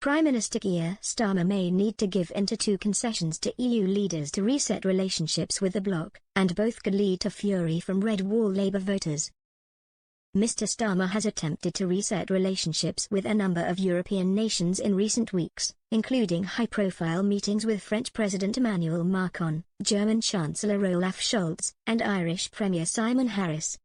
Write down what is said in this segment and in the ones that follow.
Prime Minister Keir Starmer may need to give in to two concessions to EU leaders to reset relationships with the bloc, and both could lead to fury from Red Wall Labour voters. Mr. Starmer has attempted to reset relationships with a number of European nations in recent weeks, including high-profile meetings with French President Emmanuel Macron, German Chancellor Olaf Scholz, and Irish Premier Simon Harris.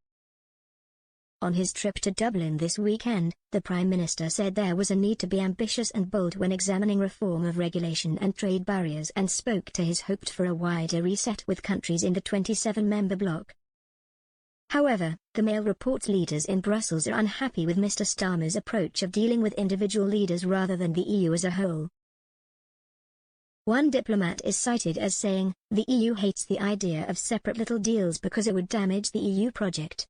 On his trip to Dublin this weekend, the Prime Minister said there was a need to be ambitious and bold when examining reform of regulation and trade barriers, and spoke to his hoped for a wider reset with countries in the 27-member bloc. However, the Mail reports leaders in Brussels are unhappy with Mr. Starmer's approach of dealing with individual leaders rather than the EU as a whole. One diplomat is cited as saying, "The EU hates the idea of separate little deals because it would damage the EU project.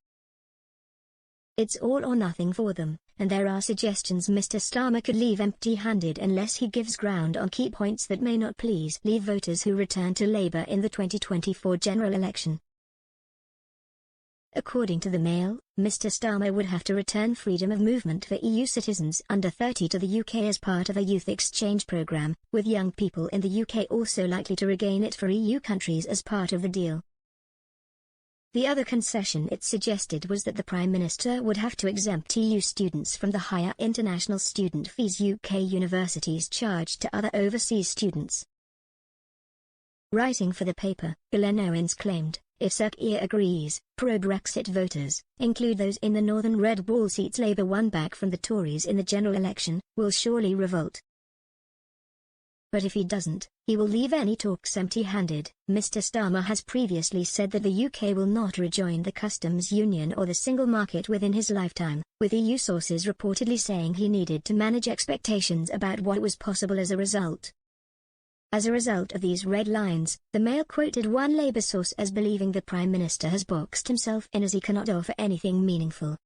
It's all or nothing for them, and there are suggestions Mr. Starmer could leave empty-handed unless he gives ground on key points that may not please Leave voters who return to Labour in the 2024 general election." According to the Mail, Mr. Starmer would have to return freedom of movement for EU citizens under 30 to the UK as part of a youth exchange programme, with young people in the UK also likely to regain it for EU countries as part of the deal. The other concession it suggested was that the Prime Minister would have to exempt EU students from the higher international student fees UK universities charge to other overseas students. Writing for the paper, Glenn Owens claimed, if Sir Keir agrees, pro-Brexit voters, include those in the northern Red Wall seats Labour won back from the Tories in the general election, will surely revolt. But if he doesn't, he will leave any talks empty-handed. Mr. Starmer has previously said that the UK will not rejoin the customs union or the single market within his lifetime, with EU sources reportedly saying he needed to manage expectations about what was possible as a result. As a result of these red lines, the Mail quoted one Labour source as believing the Prime Minister has boxed himself in as he cannot offer anything meaningful.